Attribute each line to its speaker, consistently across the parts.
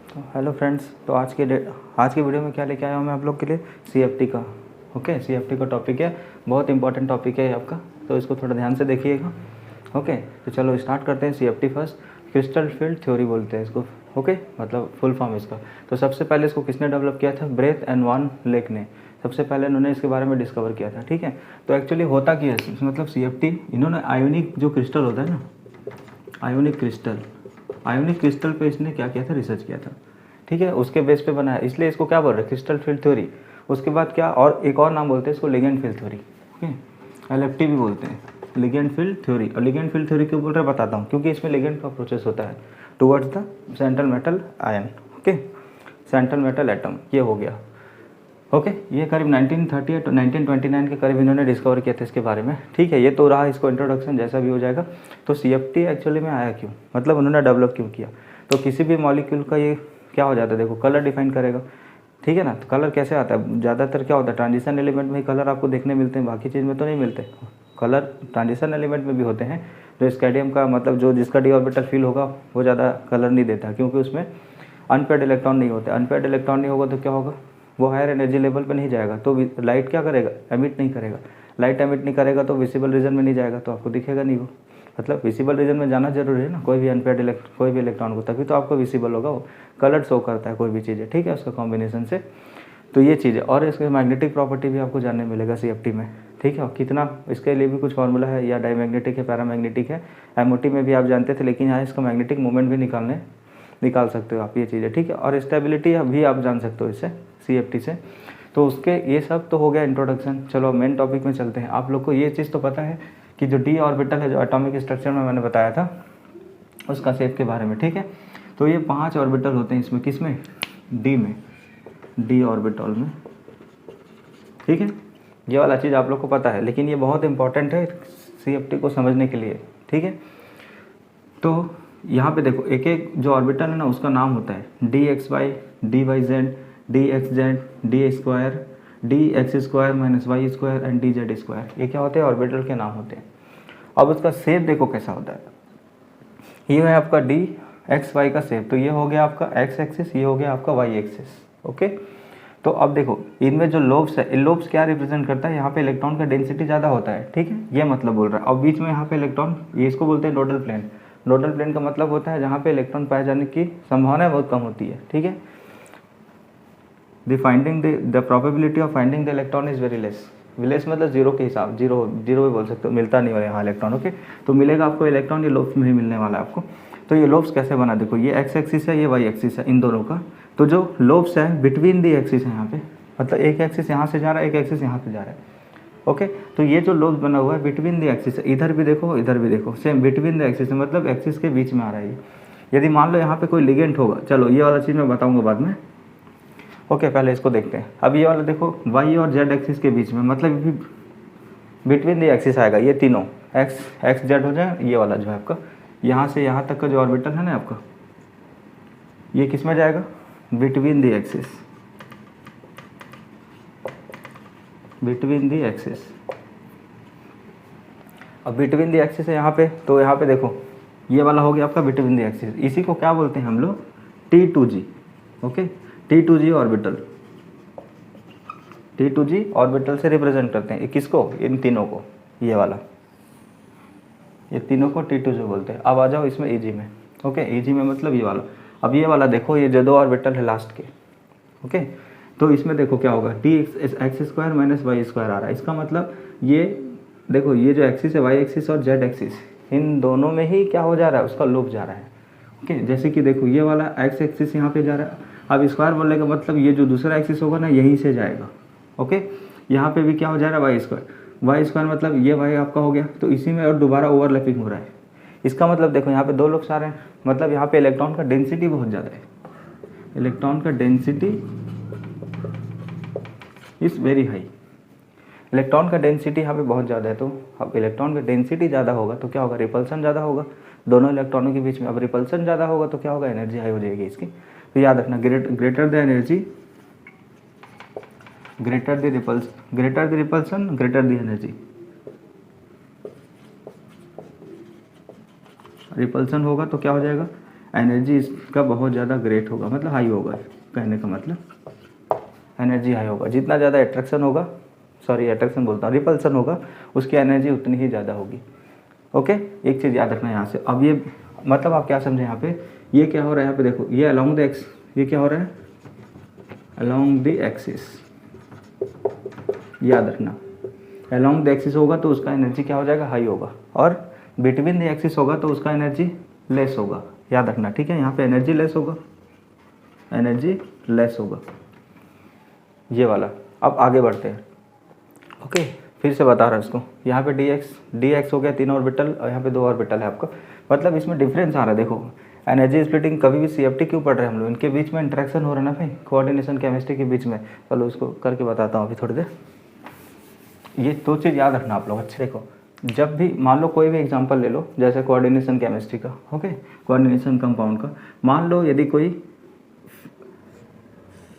Speaker 1: तो hello friends, तो आज की वीडियो में क्या लेके आया हूँ मैं आप लोग के लिए CFT का। ओके, CFT का टॉपिक है, बहुत इंपॉर्टेंट टॉपिक है आपका, तो इसको थोड़ा ध्यान से देखिएगा। ओके, तो चलो स्टार्ट करते हैं। CFT first crystal field theory बोलते हैं इसको। ओके, मतलब फुल फॉर्म इसका। तो सबसे पहले इसको किसने डेवलप किया था? ब्रेथ एंड वान लेक ने सबसे पहले इन्होंने इसके बारे में डिस्कवर किया था। ठीक है, तो एक्चुअली होता क्या है, मतलब CFT इन्होंने आयोनिक जो क्रिस्टल होता है ना, आयोनिक क्रिस्टल पे इसने क्या किया था? रिसर्च किया था। ठीक है, उसके बेस पे बनाया, इसलिए इसको क्या बोल रहे हैं? Crystal field theory. उसके बाद क्या, और एक और नाम बोलते हैं इसको, ligand field theory. Okay, LFT भी बोलते हैं, लिगेंड फील्ड थ्योरी। और लिगेंड फील्ड थ्योरी क्यों बोल रहे हैं बताता हूँ, क्योंकि इसमें लिगेंड का प्रोसेस होता है towards the central metal ion. Okay, central metal atom, ये हो गया। ओके, ये करीब 1930 to 1929 के करीब इन्होंने डिस्कवर किया था इसके बारे में। ठीक है, ये तो रहा इसको इंट्रोडक्शन, जैसा भी हो जाएगा। तो CFT एक्चुअली में आया क्यों, मतलब उन्होंने डेवलप क्यों किया? तो किसी भी मॉलिक्यूल का ये क्या हो जाता है, देखो कलर डिफाइन करेगा। ठीक है ना, तो कलर कैसे आता है? ज़्यादातर क्या होता है, ट्रांजिशन एलिमेंट में ही कलर आपको देखने मिलते हैं, बाकी चीज़ में तो नहीं मिलते। कलर ट्रांजिशन एलिमेंट में भी होते हैं। जो स्कैडियम का मतलब जो जिसका डी ऑर्बिटल फील होगा वो ज़्यादा कलर नहीं देता, क्योंकि उसमें अनपेयर्ड इलेक्ट्रॉन नहीं होते। अनपेयर्ड इलेक्ट्रॉन नहीं होगा तो क्या होगा, वो हायर एनर्जी लेवल पे नहीं जाएगा, तो लाइट क्या करेगा? एमिट नहीं करेगा। लाइट एमिट नहीं करेगा तो विजिबल रीजन में नहीं जाएगा, तो आपको दिखेगा नहीं वो। मतलब विजिबल रीजन में जाना जरूरी है ना, कोई भी इलेक्ट्रॉन को, तभी तो आपको विजिबल होगा। वो कलर शो करता है कोई भी चीज़ है। ठीक है, उसका कॉम्बिनेशन से। तो ये चीज़ है, और इसके मैग्नेटिक प्रॉपर्टी भी आपको जानने मिलेगा CFT में। ठीक है, और कितना, इसके लिए भी कुछ फार्मूला है, या डायमैग्नेटिक है, पैरामैग्नेटिक है। MOT में भी आप जानते थे, लेकिन यहाँ इसका मैग्नेटिक मोमेंट भी निकाल सकते हो आप, ये चीज़ है। ठीक है, और स्टेबिलिटी भी आप जान सकते हो इससे, CFT से। तो उसके ये सब तो हो गया इंट्रोडक्शन। चलो मेन टॉपिक में चलते हैं। आप लोग को ये चीज़ तो पता है कि जो डी ऑर्बिटल है, जो एटॉमिक स्ट्रक्चर में मैंने बताया था, उसका शेप के बारे में। ठीक है, तो ये 5 ऑर्बिटल होते हैं इसमें, किस में? डी में, डी ऑर्बिटल में। ठीक है, ये वाला चीज़ आप लोग को पता है, लेकिन ये बहुत इंपॉर्टेंट है CFT को समझने के लिए। ठीक है, तो यहाँ पे देखो, एक एक जो ऑर्बिटल है ना, उसका नाम होता है DXY, DYZ, DXZ, D², DX² minus Y² and DZ²। ये क्या होते हैं? ऑर्बिटल के नाम होते हैं। अब उसका शेप देखो कैसा होता है। ये है आपका DXY का शेप, तो ये हो गया आपका X एक्सिस, ये हो गया आपका Y एक्सिस। ओके, तो अब देखो इनमें जो लोब्स है, लोब्स क्या रिप्रेजेंट करता है? यहाँ पे इलेक्ट्रॉन का डेंसिटी ज़्यादा होता है। ठीक है, ये मतलब बोल रहा है। और बीच में यहाँ पे इलेक्ट्रॉन, ये इसको बोलते हैं नोडल प्लेन। नोडल प्लेन का मतलब होता है जहाँ पे इलेक्ट्रॉन पाए जाने की संभावना बहुत कम होती है। ठीक है, the probability of finding the electron is very less मतलब जीरो के हिसाब, जीरो भी बोल सकते हो, मिलता नहीं है यहाँ इलेक्ट्रॉन। ओके, तो मिलेगा आपको इलेक्ट्रॉन, ये लोब्स में ही मिलने वाला है आपको। तो ये लोब्स कैसे बना, देखो ये X एक्सिस है, ये Y एक्सिस है, इन दोनों का। तो जो लोब्स है बिटवीन दी एक्सिस है यहाँ पे, मतलब एक एक्सिस यहाँ से जा रहा है, एक एक्सिस यहाँ पे जा रहा है। ओके, तो ये जो लोब्स बना हुआ है बिटवीन द एक्सिस है, इधर भी देखो इधर भी देखो, सेम बिटवीन द एक्सिस है, मतलब एक्सिस के बीच में आ रहा है ये। यदि मान लो यहाँ पे कोई लिगेंड होगा, चलो ये वाला चीज़ मैं बताऊँगा बाद में। ओके, पहले इसको देखते हैं। अब ये वाला देखो, Y और Z एक्सिस के बीच में, मतलब बिटवीन द एक्सिस आएगा, ये तीनों X Z हो जाए। ये वाला जो है आपका, यहाँ से यहाँ तक का जो ऑर्बिटल है ना आपका, ये किस में जाएगा? Between the axis, between the axis. अब बिटवीन द एक्सिस है यहाँ पे, तो यहाँ पे देखो ये वाला हो गया आपका बिटवीन द एक्सिस। इसी को क्या बोलते हैं हम लोग? T2G। Okay, T2G orbital, T2G orbital से रिप्रेजेंट करते हैं किसको? इन तीनों को, ये वाला, ये तीनों को T2G बोलते हैं। अब आ जाओ इसमें EG में। ओके, EG में मतलब ये वाला। अब ये वाला देखो, ये जो 2 ऑर्बिटल है लास्ट के। ओके, तो इसमें देखो क्या होगा, DX² माइनस Y² आ रहा है। इसका मतलब ये देखो, ये जो एक्सिस है Y एक्सिस और Z एक्सिस, इन दोनों में ही क्या हो जा रहा है? उसका लोब जा रहा है। ओके, जैसे कि देखो ये वाला X एक्सिस यहाँ पे जा रहा है। अब स्क्वायर बोलने का मतलब ये जो दूसरा एक्सिस होगा ना, यहीं से जाएगा। ओके, यहाँ पे भी क्या हो जा रहा है? Y² मतलब ये Y आपका हो गया, तो इसी में और दोबारा ओवरलैपिंग हो रहा है। इसका मतलब देखो यहाँ पे 2 लोब्स आ रहे हैं, मतलब यहाँ पे इलेक्ट्रॉन का डेंसिटी बहुत ज़्यादा है। इलेक्ट्रॉन का density is very high. Electron का डेंसिटी यहाँ पे बहुत ज़्यादा है, तो अब इलेक्ट्रॉन का डेंसिटी ज़्यादा होगा तो क्या होगा? रिपल्सन ज़्यादा होगा दोनों इलेक्ट्रॉनों के बीच में। अब रिपल्सन ज़्यादा होगा तो क्या होगा? एनर्जी हाई हो जाएगी इसकी। तो याद रखना, greater the energy, greater the repulsion, greater the energy. Repulsion होगा तो क्या हो जाएगा? एनर्जी इसका बहुत ज़्यादा ग्रेट होगा, मतलब हाई होगा, कहने का मतलब एनर्जी हाई होगा। जितना ज़्यादा अट्रैक्शन होगा, सॉरी अट्रैक्शन बोलता हूँ, रिपल्सन होगा, उसकी एनर्जी उतनी ही ज़्यादा होगी। ओके, एक चीज़ याद रखना यहाँ से। अब ये मतलब आप क्या समझे यहाँ पे, ये क्या हो रहा है यहाँ पे देखो, ये अलोंग द एक्स, ये क्या हो रहा है अलोंग द एक्सिस, याद रखना अलोंग द एक्सिस होगा तो उसका एनर्जी क्या हो जाएगा, हाई होगा, और बिटवीन द एक्सिस होगा तो उसका एनर्जी लेस होगा, याद रखना, ठीक है। यहाँ पे एनर्जी लेस होगा, एनर्जी लेस होगा, ये वाला। अब आगे बढ़ते हैं। ओके, फिर से बता रहा हूँ इसको, यहाँ पे डी एक्स हो गया 3 ऑर्बिटल, और यहाँ पे 2 ऑर्बिटल है आपका, मतलब इसमें डिफरेंस आ रहा है। देखो एनर्जी स्प्लिटिंग कभी भी CFT क्यों पढ़ रहे हैं हम लोग, इनके बीच में इंटरेक्शन हो रहा है ना भाई, कोऑर्डिनेशन केमिस्ट्री के बीच में। चलो उसको करके बताता हूँ अभी थोड़ी देर। ये 2 चीज़ याद रखना आप लोग अच्छे। देखो जब भी मान लो कोई भी एग्जांपल ले लो, जैसे कोऑर्डिनेशन केमिस्ट्री का, ओके, कोऑर्डिनेशन कंपाउंड का, मान लो यदि कोई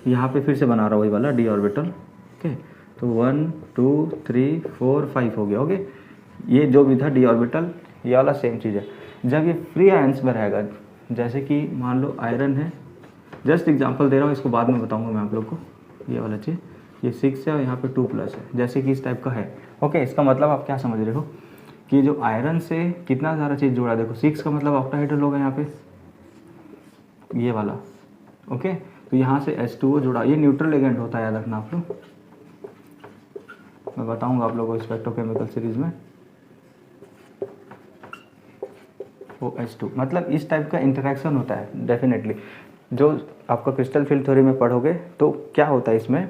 Speaker 1: यहाँ पे फिर से बना रहा हूँ वही वाला डी ऑर्बिटल, ओके, तो 1 2 3 4 5 हो गया। ओके, ये जो भी था डी ऑर्बिटल, ये वाला सेम चीज़ है। जब ये फ्री आयंस में रहेगा, जैसे कि मान लो आयरन है, जस्ट एग्जांपल दे रहा हूँ, इसको बाद में बताऊंगा मैं आप लोग को, ये वाला चीज़, ये 6 है और यहाँ पे 2 प्लस है, जैसे कि इस टाइप का है। ओके, इसका मतलब आप क्या समझ रहे हो कि जो आयरन से कितना सारा चीज़ जुड़ा है। देखो 6 का मतलब ऑक्टाहाइड्रल होगा यहाँ पे, ये वाला। ओके, तो यहाँ से H2O जुड़ा, ये न्यूट्रल एजेंट होता है, याद रखना आप लोग, मैं बताऊंगा आप लोगों को स्पेक्ट्रोकेमिकल सीरीज में। OH2 मतलब इस टाइप का इंटरेक्शन होता है डेफिनेटली, जो आपका क्रिस्टल फील्ड थ्योरी में पढ़ोगे तो क्या होता है इसमें।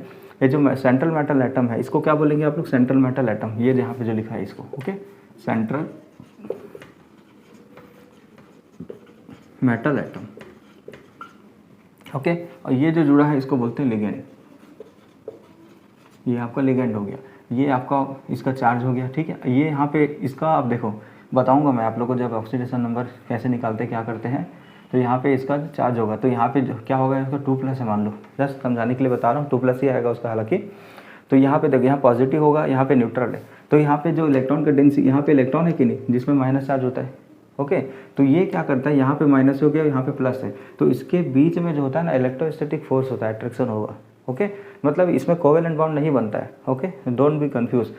Speaker 1: ये जो सेंट्रल मेटल एटम है, इसको क्या बोलेंगे आप लोग, सेंट्रल मेटल एटम, ये यहाँ पे जो लिखा है इसको, okay, central metal atom. Okay, और ये जो जुड़ा है इसको बोलते हैं लिगेंड, ये आपका लिगेंड हो गया, ये आपका इसका चार्ज हो गया, ठीक है। ये यहाँ पे इसका आप देखो, बताऊंगा मैं आप लोगों को जब ऑक्सीडेशन नंबर कैसे निकालते क्या करते हैं, तो यहाँ पे इसका चार्ज होगा, तो यहाँ पे क्या होगा, इसका 2 प्लस है मान लो, जस्ट समझाने के लिए बता रहा हूँ, 2 प्लस ही आएगा उसका हालांकि। तो यहाँ पे देखो, यहाँ पॉजिटिव होगा, यहाँ पे न्यूट्रल है, तो यहाँ पे जो इलेक्ट्रॉन का डेंसिटी, यहाँ पे इलेक्ट्रॉन है कि नहीं, जिसमें माइनस चार्ज होता है। ओके, तो ये क्या करता है, यहाँ पे माइनस हो गया, यहाँ पे प्लस है, तो इसके बीच में जो होता है ना इलेक्ट्रोस्टैटिक फोर्स होता है, अट्रैक्शन होगा। ओके, मतलब इसमें कोवेलेंट बॉन्ड नहीं बनता है। Okay, don't be confuse.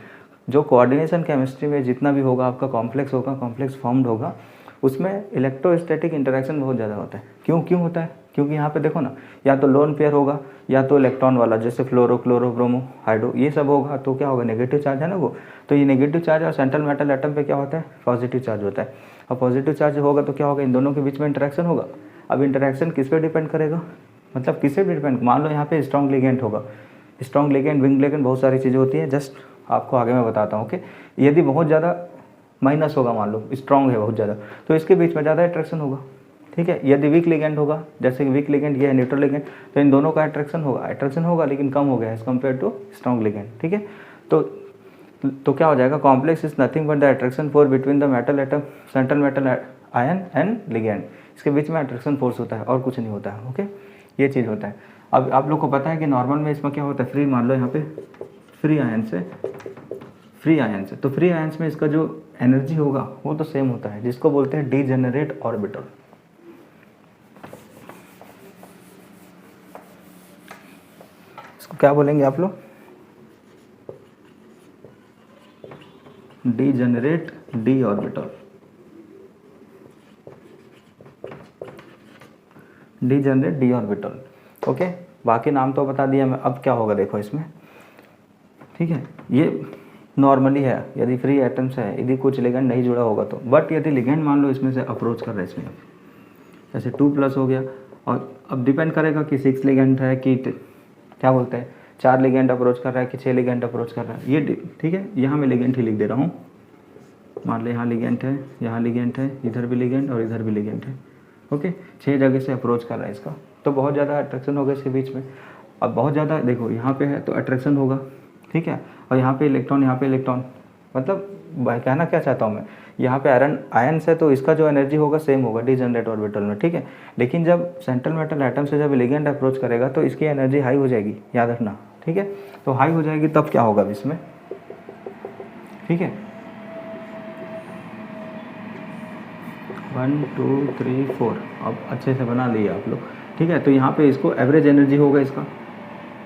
Speaker 1: जो कोऑर्डिनेशन केमिस्ट्री में जितना भी होगा आपका कॉम्प्लेक्स होगा, कॉम्प्लेक्स फॉर्म्ड होगा, उसमें इलेक्ट्रोस्टैटिक इंटरेक्शन बहुत ज़्यादा होता है। क्यों होता है, क्योंकि यहाँ पे देखो ना, या तो लोन पेयर होगा या तो इलेक्ट्रॉन वाला, जैसे फ्लोरो क्लोरो ब्रोमो हाइड्रो, ये सब होगा, तो क्या होगा, नेगेटिव चार्ज है ना वो, तो ये नेगेटिव चार्ज और सेंट्रल मेटल एटम पे क्या होता है, पॉजिटिव चार्ज होता है। और पॉजिटिव चार्ज होगा तो क्या होगा, इन दोनों के बीच में इंटरेक्शन होगा। अब इंटरेक्शन किस पे डिपेंड करेगा, मतलब किससे भी डिपेंड, मान लो यहाँ पे स्ट्रॉन्ग लिगेंड होगा, स्ट्रॉन्ग लिगेंड, विंग लिगेंड, बहुत सारी चीज़ें होती है, जस्ट आपको आगे मैं बताता हूँ। ओके, यदि बहुत ज़्यादा माइनस होगा, मान लो स्ट्रॉन्ग है बहुत ज़्यादा, तो इसके बीच में ज़्यादा अट्रैक्शन होगा, ठीक है। यदि वीक लिगेंड होगा, जैसे कि वीक लिगेंड ये है न्यूट्रल लिगेंड, तो इन दोनों का अट्रैक्शन होगा लेकिन कम हो गया as compare to strong ligand, ठीक है। तो क्या हो जाएगा, complex is nothing but the attraction force between the metal atom, central metal ion and ligand, इसके बीच में अट्रैक्शन फोर्स होता है और कुछ नहीं होता है। ओके, ये चीज़ होता है। अब आप लोग को पता है कि नॉर्मल में इसमें क्या होता है, फ्री, मान लो यहाँ पे फ्री आयन से, तो फ्री आयंस में इसका जो एनर्जी होगा वो तो सेम होता है, जिसको बोलते हैं डीजेनरेट ऑर्बिटल। इसको क्या बोलेंगे आप लोग, degenerate D orbital, degenerate D orbital. Okay, बाकी नाम तो बता दिया मैं। अब क्या होगा देखो इसमें, ठीक है, ये नॉर्मली है, यदि फ्री एटम्स है, यदि कुछ लिगेंड नहीं जुड़ा होगा तो, बट यदि लिगेंड मान लो इसमें से अप्रोच कर रहा है, इसमें जैसे 2 प्लस हो गया, और अब डिपेंड करेगा कि 6 लिगेंड है कि क्या बोलते हैं 4 लिगेंड अप्रोच कर रहा है कि 6 लिगेंड अप्रोच कर रहा है, ये ठीक है। यहाँ मैं लिगेंड ही लिख दे रहा हूँ, मान लो यहाँ लिगेंड है, यहाँ लिगेंड है, इधर भी लिगेंड और इधर भी लिगेंड है। ओके, 6 जगह से अप्रोच कर रहा है इसका, तो बहुत ज़्यादा अट्रैक्शन होगा इसके बीच में। अब बहुत ज़्यादा देखो यहाँ पे है तो अट्रैक्शन होगा, ठीक है, और यहाँ पे इलेक्ट्रॉन, यहाँ पे इलेक्ट्रॉन, मतलब कहना क्या चाहता हूँ मैं, यहाँ पे आयंस है तो इसका जो एनर्जी होगा सेम होगा डीजेनरेट ऑर्बिटल में, ठीक है। लेकिन जब सेंट्रल मेटल एटम से जब लिगेंड अप्रोच करेगा तो इसकी एनर्जी हाई हो जाएगी, याद रखना, ठीक है। तो हाई हो जाएगी तब क्या होगा इसमें, ठीक है, 1 2 3 4, अब अच्छे से बना लिए आप लोग, ठीक है। तो यहाँ पे इसको एवरेज एनर्जी होगा इसका,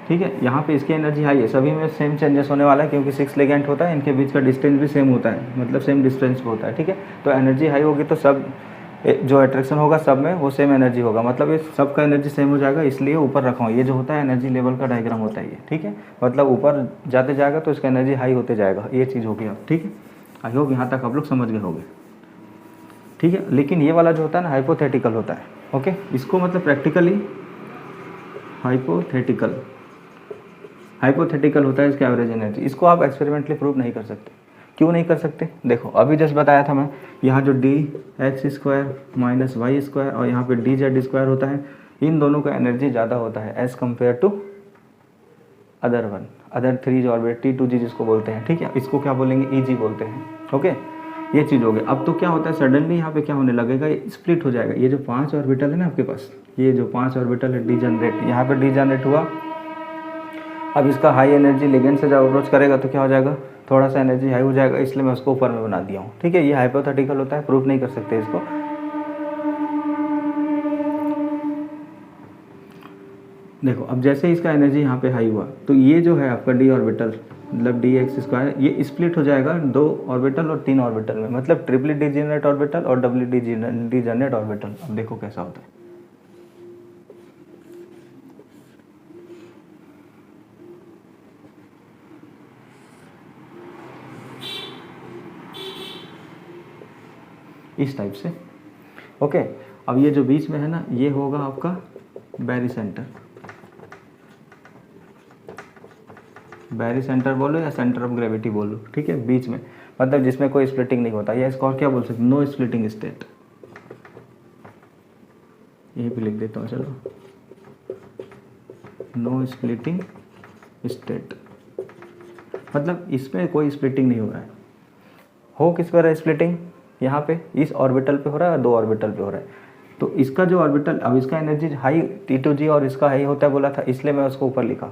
Speaker 1: ठीक है। यहाँ पे इसकी एनर्जी हाई है, सभी में सेम चेंजेस होने वाला है क्योंकि 6 लिगेंड होता है, इनके बीच का डिस्टेंस भी सेम होता है, मतलब सेम डिस्टेंस पे होता है, ठीक है। तो एनर्जी हाई होगी तो सब जो अट्रैक्शन होगा सब में वो सेम एनर्जी होगा, मतलब ये सब का एनर्जी सेम हो जाएगा, इसलिए ऊपर रखा हूँ। ये जो होता है एनर्जी लेवल का डायग्राम होता है ये, ठीक है। मतलब ऊपर जाते जाएगा तो इसका एनर्जी हाई होते जाएगा, ये चीज़ होगी अब, ठीक है। आई होप यहाँ तक आप लोग समझ गए होंगे, ठीक है। लेकिन ये वाला जो होता है ना हाइपोथेटिकल होता है, ओके। इसको मतलब प्रैक्टिकली हाइपोथेटिकल होता है इसका एवरेज एनर्जी। इसको आप एक्सपेरिमेंटली प्रूव नहीं कर सकते। क्यों नहीं कर सकते? देखो अभी जस्ट बताया था मैं, यहाँ जो d x square minus y square और यहाँ पे डी जेड स्क्वायर होता है, इन दोनों का एनर्जी ज़्यादा होता है as compare to other 3 orbit T2G जिसको बोलते हैं, ठीक है। इसको क्या बोलेंगे? EG बोलते हैं, ओके। ये चीज़ हो गई। अब तो क्या होता है सडनली यहाँ पे क्या होने लगेगा, ये स्प्लिट हो जाएगा। ये जो 5 ऑर्बिटल है ना आपके पास, ये जो 5 ऑर्बिटल है डीजनरेट, यहाँ पे डीजनरेट हुआ। अब इसका हाई एनर्जी लिगेंड से जब अप्रोच करेगा तो क्या हो जाएगा, थोड़ा सा एनर्जी हाई हो जाएगा, इसलिए मैं उसको ऊपर में बना दिया हूँ, ठीक है। ये हाइपोथेटिकल होता है, प्रूफ नहीं कर सकते इसको। देखो अब जैसे इसका एनर्जी यहाँ पे हाई हुआ तो ये जो है आपका डी ऑर्बिटल मतलब डी एक्स स्क्वायर, ये स्प्लिट हो जाएगा 2 ऑर्बिटल और 3 ऑर्बिटल में, मतलब ट्रिपली डीजेनरेट ऑर्बिटल और डबली डीजेनरेट ऑर्बिटल। अब देखो कैसा होता है। इस टाइप से, ओके। अब ये जो बीच में है ना, ये होगा आपका बैरी सेंटर बोलो या सेंटर ऑफ ग्रेविटी बोलो, ठीक है। बीच में मतलब जिसमें कोई स्प्लिटिंग नहीं होता, या इसको और क्या बोल सकते, नो स्प्लिटिंग स्टेट। यही पे लिख देता हूँ, चलो, नो स्प्लिटिंग स्टेट, मतलब इसमें कोई स्प्लिटिंग नहीं हो रहा है। हो किस पर है स्प्लिटिंग? यहाँ पे इस ऑर्बिटल पे हो रहा है और 2 ऑर्बिटल पे हो रहा है। तो इसका जो ऑर्बिटल, अब इसका एनर्जी हाई T2G और इसका हाई होता है बोला था, इसलिए मैं उसको ऊपर लिखा,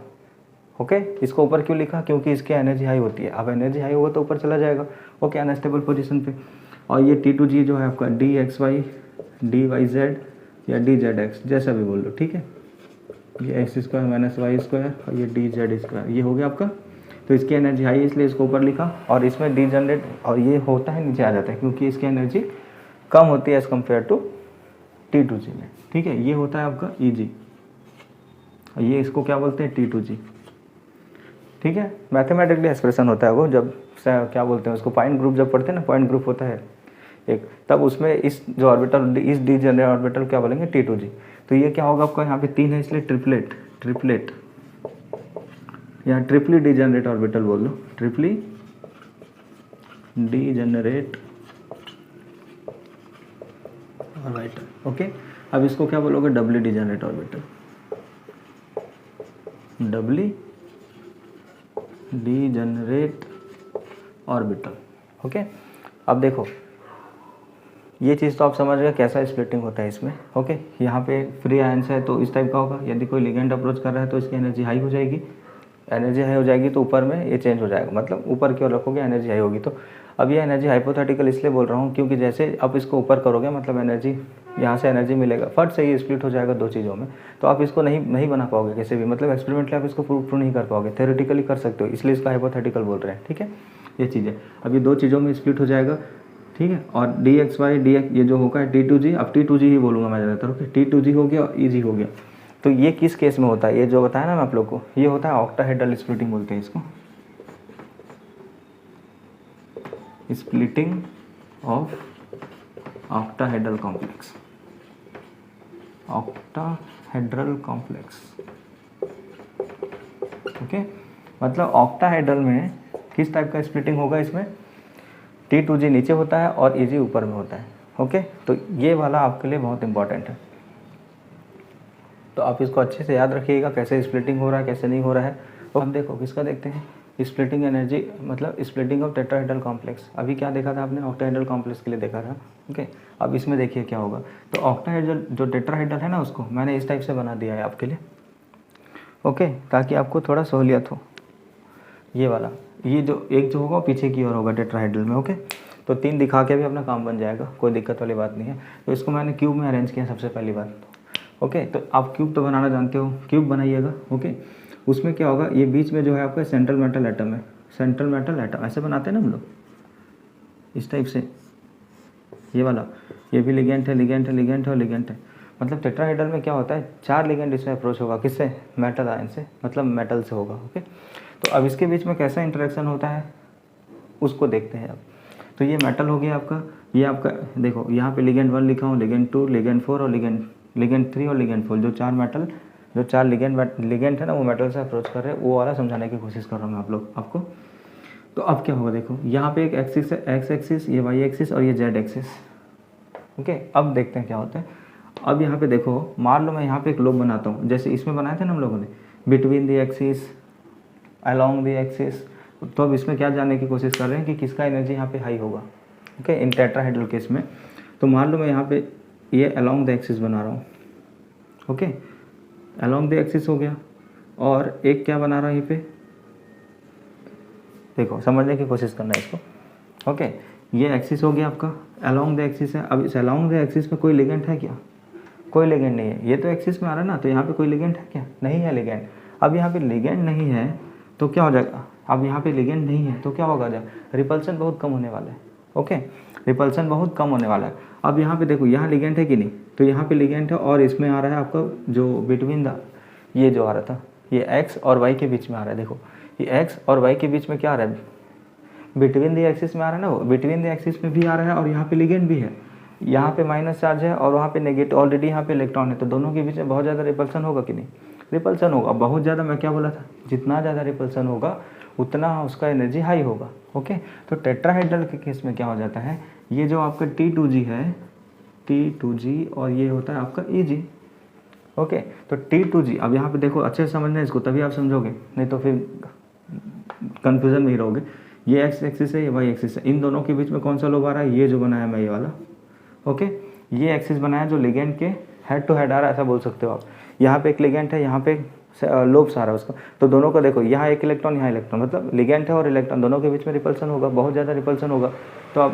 Speaker 1: ओके। इसको ऊपर क्यों लिखा? क्योंकि इसकी एनर्जी हाई होती है। अब एनर्जी हाई होगा तो ऊपर चला जाएगा, ओके, अनस्टेबल पोजीशन पे। और ये T2G जो है आपका DXY DYZ या DZX जैसा भी बोल लो, ठीक है। ये x square minus y square और ये DZ स्क्वायर, ये हो गया आपका। तो इसकी एनर्जी हाई है इसलिए इसको ऊपर लिखा, और इसमें डीजनरेट और ये होता है नीचे आ जाता है क्योंकि इसकी एनर्जी कम होती है एज़ कम्पेयर टू T2G में, ठीक है। ये होता है आपका EG और ये इसको क्या बोलते हैं T2G, ठीक है। मैथमेटिकली एक्सप्रेशन होता है वो, जब क्या बोलते हैं उसको, पॉइंट ग्रुप जब पढ़ते हैं ना, पॉइंट ग्रुप होता है एक, तब उसमें इस जो ऑर्बिटल, इस डीजनरेट ऑर्बिटल क्या बोलेंगे, T2G। तो ये क्या होगा आपका, यहाँ पे 3 है इसलिए ट्रिपलेट या ट्रिपली डीजनरेट ऑर्बिटल बोल लो, ट्रिपली डीजनरेट ऑर्बिटल, ओके। अब इसको क्या बोलोगे, doubly degenerate orbital, doubly degenerate orbital, okay. अब देखो ये चीज़ तो आप समझ गए कैसा स्प्लिटिंग होता है इसमें, ओके। यहाँ पे फ्री आयंस है तो इस टाइप का होगा, यदि कोई लिगेंड अप्रोच कर रहा है तो इसकी एनर्जी हाई हो जाएगी, तो ऊपर में ये चेंज हो जाएगा, मतलब ऊपर की ओर रखोगे एनर्जी हाई होगी। तो अब ये एनर्जी हाइपोथेटिकल इसलिए बोल रहा हूँ क्योंकि जैसे अब इसको ऊपर करोगे मतलब एनर्जी, यहाँ से एनर्जी मिलेगा, फट से ये स्प्लिट हो जाएगा 2 चीज़ों में, तो आप इसको नहीं बना पाओगे कैसे भी, मतलब एक्सपेरिमेंटली आप इसको प्रूव नहीं कर पाओगे, थ्योरेटिकली कर सकते हो, इसलिए इसका हाइपोथेटिकल बोल रहे हैं, ठीक है। ये चीज़ है, अब ये 2 चीज़ों में स्प्लिट हो जाएगा, ठीक है। और DXY DX ये जो होगा T2G, अब T2G ही बोलूँगा मैं ज़्यादातर, ओके। T2G हो गया और EG हो गया। तो ये किस केस में होता है, ये जो बताया ना मैं आप लोग को, ये होता है ऑक्टाहेड्रल स्प्लिटिंग बोलते हैं इसको, splitting of octahedral complex, okay. मतलब ऑक्टाहेड्रल में किस टाइप का स्प्लिटिंग होगा, इसमें T2G नीचे होता है और EG ऊपर में होता है, ओके। तो ये वाला आपके लिए बहुत इंपॉर्टेंट है, तो आप इसको अच्छे से याद रखिएगा कैसे स्प्लिटिंग हो रहा है कैसे नहीं हो रहा है। तो हम देखो किसका देखते हैं, स्प्लिटिंग एनर्जी मतलब स्प्लिटिंग ऑफ टेट्राहेड्रल कॉम्प्लेक्स। अभी क्या देखा था आपने, ऑक्टाहेड्रल कॉम्प्लेक्स के लिए देखा था, ओके। अब इसमें देखिए क्या होगा, तो ऑक्टाहेड्रल जो टेट्राहेड्रल है ना, उसको मैंने इस टाइप से बना दिया है आपके लिए, ओके, ताकि आपको थोड़ा सहूलियत हो। ये वाला, ये जो एक जो होगा पीछे की ओर होगा टेट्राहेड्रल में, ओके। तो 3 दिखा के भी अपना काम बन जाएगा, कोई दिक्कत वाली बात नहीं है। तो इसको मैंने क्यूब में अरेंज किया सबसे पहली बात। ओके, तो आप क्यूब तो बनाना जानते हो, क्यूब बनाइएगा। ओके, उसमें क्या होगा, ये बीच में जो है आपका सेंट्रल मेटल एटम है, सेंट्रल मेटल एटम ऐसे बनाते हैं ना हम लोग, इस टाइप से, ये वाला, ये भी लिगेंड है, लिगेंड है, लिगेंड है और लिगेंड है। मतलब टेट्राहेड्रल में क्या होता है, 4 लिगेंड इसमें अप्रोच होगा, किससे, मेटल आयन से, मतलब मेटल से होगा। ओके, तो अब इसके बीच में कैसा इंटरेक्शन होता है उसको देखते हैं अब। तो ये मेटल हो गया आपका, ये आपका देखो यहाँ पे लिगेंड 1 लिखा हूँ, लिगेंड 2, लिगेंड 4 और लिगेंड 3 और लिगेंड 4, जो 4 मेटल, जो 4 लिगेंड है ना, वो मेटल से अप्रोच कर रहे हैं, वो वाला समझाने की कोशिश कर रहा हूँ मैं आपको। तो अब क्या होगा, देखो यहाँ पे एक एक्सिस है, एक्स एक्सिस, ये वाई एक्सिस और ये जेड एक्सिस। ओके, अब देखते हैं क्या होता है। अब यहाँ पे देखो, मान लो मैं यहाँ पे एक लोब बनाता हूँ, जैसे इसमें बनाए थे ना हम लोगों ने, between the axis, along the axis. तो अब इसमें क्या जानने की कोशिश कर रहे हैं कि किसका एनर्जी यहाँ पे हाई होगा। ओके, इन टेट्राहेड्रल केस में। तो मान लो मैं यहाँ पे ये अलोंग द एक्सिस बना रहा हूँ। ओके, अलोंग द एक्सिस हो गया, और एक क्या बना रहा हूँ यहाँ पे, देखो समझने की कोशिश करना है इसको। ओके, ये एक्सिस हो गया आपका, अलोंग द एक्सिस है। अब इस अलोंग द एक्सिस में कोई लिगेंड है क्या, कोई लिगेंड नहीं है, ये तो एक्सिस में आ रहा है ना, तो यहाँ पे कोई लिगेंड है क्या, नहीं है लिगेंड। अब यहाँ पे लिगेंड नहीं है तो क्या हो जाएगा, अब यहाँ पे लिगेंड नहीं है तो क्या होगा, रिपल्सन बहुत कम होने वाला है। ओके, रिपल्सन बहुत कम होने वाला है। अब यहाँ पे देखो, यहाँ लिगेंड है कि नहीं, तो यहाँ पे लिगेंड है, और इसमें आ रहा है आपका जो बिटवीन द, ये जो आ रहा था, ये एक्स और वाई के बीच में आ रहा है। देखो ये एक्स और वाई के बीच में क्या आ रहा है, बिटवीन द एक्सिस में आ रहा है ना, वो बिटवीन द एक्सिस में भी आ रहा है, और यहाँ पे लिगेंड भी है, यहाँ पे माइनस चार्ज है और वहाँ पे नेगेटिव, ऑलरेडी यहाँ पे इलेक्ट्रॉन है, तो दोनों के बीच में बहुत ज़्यादा रिपल्सन होगा कि नहीं, रिपल्सन होगा बहुत ज़्यादा। मैं क्या बोला था, जितना ज़्यादा रिपल्सन होगा उतना उसका एनर्जी हाई होगा। ओके, तो टेट्राहेड्रल के केस में क्या हो जाता है, ये जो आपका T2G है, T2G, और ये होता है आपका EG। ओके, तो T2G, अब यहाँ पे देखो अच्छे से समझना है इसको, तभी आप समझोगे, नहीं तो फिर कन्फ्यूजन में ही रहोगे। ये एक्स एक्सिस है, ये वाई एक्सिस है, इन दोनों के बीच में कौन सा लोब आ रहा है, ये जो बनाया मैं, ये वाला। ओके, ये एक्सिस बनाया जो लिगेंड के हेड टू हेड आ रहा है, ऐसा बोल सकते हो आप। यहाँ पे एक लिगेंड है, यहाँ पे लोब्स आ रहा है उसका, तो दोनों का देखो, यहाँ एक इलेक्ट्रॉन, यहाँ इलेक्ट्रॉन, मतलब लिगेंड है और इलेक्ट्रॉन दोनों के बीच में रिपल्सन होगा, बहुत ज़्यादा रिपल्सन होगा। तो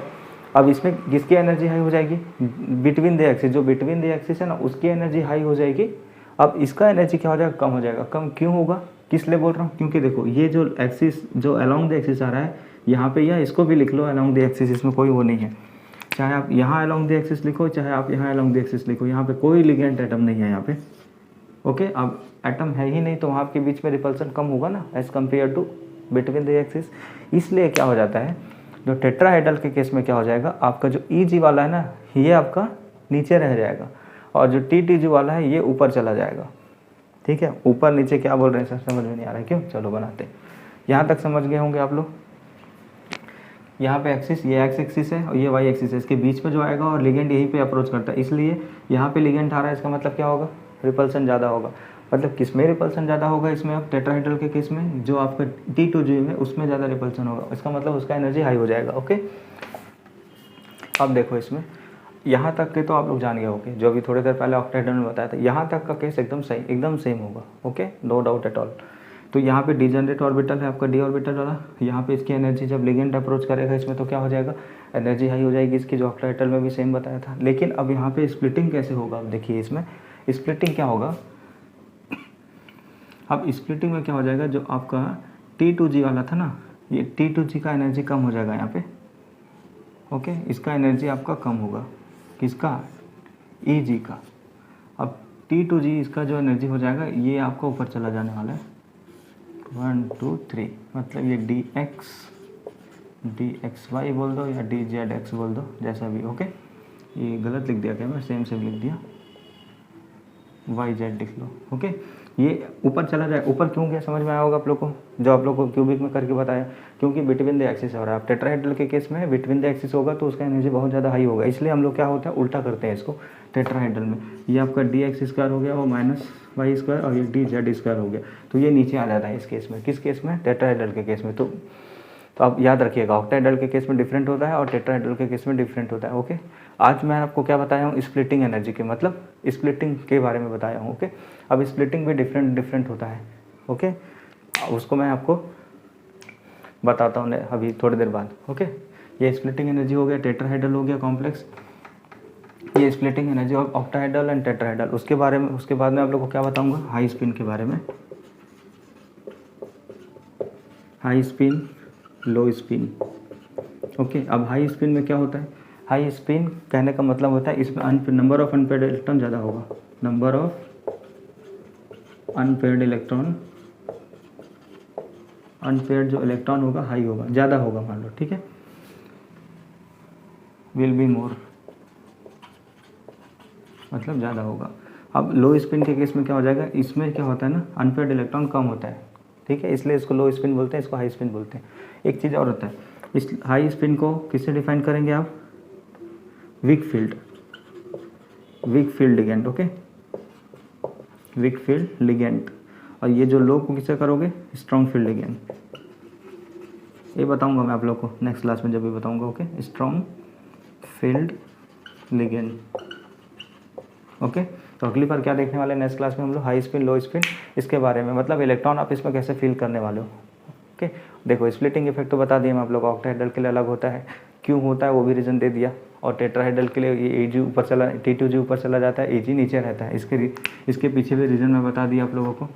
Speaker 1: अब इसमें किसकी एनर्जी हाई हो जाएगी, बिटवीन द एक्सिस, जो बिटवीन द एक्सिस है ना, उसकी एनर्जी हाई हो जाएगी। अब इसका एनर्जी क्या हो जाएगा, कम हो जाएगा। कम क्यों होगा, किस लिए बोल रहा हूँ, क्योंकि देखो ये जो एक्सिस जो अलोंग द एक्सिस आ रहा है, यहाँ पे, या इसको भी लिख लो अलोंग द एक्सिस, इसमें कोई वो नहीं है, चाहे आप यहाँ अलोंग द एक्सिस लिखो, चाहे आप यहाँ अलोंग द एक्सिस लिखो, यहाँ पे कोई लिगेंड एटम नहीं है यहाँ पे। ओके, अब एटम है ही नहीं, तो वहाँ के बीच में रिपल्सन कम होगा ना, as compare to between the axis. इसलिए क्या हो जाता है, जो टेट्राहेड्रल के केस में क्या हो जाएगा, आपका जो EG वाला है ना, ये आपका नीचे रह जाएगा, और जो TTG वाला है ये ऊपर चला जाएगा। ठीक है, ऊपर नीचे क्या बोल रहे हैं सर, समझ में नहीं आ रहा है, क्यों, चलो बनाते हैं। यहाँ तक समझ गए होंगे आप लोग। यहाँ पे एक्सिस, ये एक्स एक्सिस है और ये वाई एक्सिस है, इसके बीच में जो आएगा, और लिगेंड यहीं पे अप्रोच करता है, इसलिए यहाँ पे लिगेंड आ रहा है, इसका मतलब क्या होगा, रिपल्सन ज़्यादा होगा। मतलब किस में रिपल्सन ज़्यादा होगा, इसमें अब टेट्राहेड्रल के केस में जो आपका T2G में, उसमें ज़्यादा रिपल्सन होगा, इसका मतलब उसका एनर्जी हाई हो जाएगा। ओके, अब देखो इसमें यहाँ तक के तो आप लोग जान गए होंगे, जो अभी थोड़ी देर पहले ऑक्टाहेड्रल में बताया था, यहाँ तक का केस एकदम सही, एकदम सेम होगा। Okay, no doubt at all. तो यहाँ पे डिजेनरेट ऑर्बिटल है आपका, डी ऑर्बिटल वाला, यहाँ पे इसकी एनर्जी जब लिगेंड अप्रोच करेगा इसमें, तो क्या हो जाएगा, एनर्जी हाई हो जाएगी इसकी, जो ऑक्टाहेड्रल में भी सेम बताया था। लेकिन अब यहाँ पे स्प्लिटिंग कैसे होगा, अब देखिए इसमें स्प्लिटिंग क्या होगा। अब स्प्लिटिंग में क्या हो जाएगा, जो आपका T2G वाला था ना, ये T2G का एनर्जी कम हो जाएगा यहाँ पे। ओके, इसका एनर्जी आपका कम होगा, किसका, EG का। अब T2G इसका जो एनर्जी हो जाएगा, ये आपका ऊपर चला जाने वाला है, 1 2 3, मतलब ये dxy बोल दो या dzx बोल दो, जैसा भी। ओके, ये गलत लिख दिया क्या मैं, सेम लिख दिया, yz लिख लो। ओके, ये ऊपर चला जाए, ऊपर क्यों गया समझ में आया होगा आप लोग को, जो आप लोग को क्यूबिक में करके बताया, क्योंकि बिटवीन द एक्सिस हो रहा है। आप टेट्राहेड्रल के केस में बिटवीन द एक्सिस होगा तो उसका एनर्जी बहुत ज़्यादा हाई होगा, इसलिए हम लोग क्या होता है, उल्टा करते हैं इसको टेट्राहेड्रल में। ये आपका dx² हो गया और -y², और ये dz² हो गया, तो ये नीचे आ जाता है इस केस में। किस केस में, टेट्राहेड्रल के केस में। तो आप याद रखिएगा, ऑक्टाहेड्रल के केस में डिफरेंट होता है और टेट्राहेड्रल के केस में डिफरेंट होता है। ओके, आज मैं आपको क्या बताया हूँ, स्प्लिटिंग एनर्जी के, मतलब स्प्लिटिंग के बारे में बताया हूँ। ओके, अब स्प्लिटिंग भी डिफरेंट होता है। ओके, उसको मैं आपको बताता हूँ अभी थोड़ी देर बाद। ओके, ये स्प्लिटिंग एनर्जी हो गया, टेट्राहेड्रल हो गया कॉम्प्लेक्स, ये splitting energy of octahedral and tetrahedral. उसके बारे में, उसके बाद में आप लोग को क्या बताऊंगा, हाई स्पिन के बारे में, हाई स्पिन, लो स्पिन। ओके, अब हाई स्पिन में क्या होता है, हाई स्पिन कहने का मतलब होता है इसमें नंबर ऑफ अनपेयर्ड इलेक्ट्रॉन ज़्यादा होगा, number of unpaired electron, unpaired जो इलेक्ट्रॉन होगा हाई होगा, ज़्यादा होगा मान लो, ठीक है, विल बी मोर, मतलब ज़्यादा होगा। अब लो स्पिन के केस में क्या हो जाएगा, इसमें क्या होता है ना, अनपेयर्ड इलेक्ट्रॉन कम होता है, ठीक है, इसलिए इसको लो स्पिन बोलते हैं, इसको हाई स्पिन बोलते हैं। एक चीज़ और होता है, इस हाई स्पिन को किससे डिफाइन करेंगे आप, weak field, weak field ligand, okay, weak field ligand. और ये जो लो को किससे करोगे, स्ट्रॉन्ग फील्ड लिगेंड। ये बताऊंगा मैं आप लोग को नेक्स्ट क्लास में जब भी बताऊंगा, okay, strong field ligand. Okay, तो अगली बार क्या देखने वाले हैं नेक्स्ट क्लास में हम लोग, हाई स्पिन, लो स्पिन, इसके बारे में, मतलब इलेक्ट्रॉन आप इसमें कैसे फील करने वाले हो। ओके, देखो स्प्लिटिंग इफेक्ट तो बता दिए मैं आप लोग, ऑक्टाहेड्रल के लिए अलग होता है, क्यों होता है वो भी रीज़न दे दिया, और टेट्राहेड्रल के लिए ये Ag ऊपर चला, T2G ऊपर चला जाता है, Ag नीचे रहता है, इसके पीछे भी रीज़न मैं बता दिया आप लोगों को।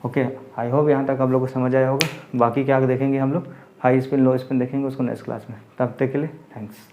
Speaker 1: ओके, आई होप यहाँ तक आप लोगों को समझ आया होगा। बाकी क्या देखेंगे हम लोग, हाई स्पिन, लो स्पिन देखेंगे उसको नेक्स्ट क्लास में, तब तक के लिए थैंक्स।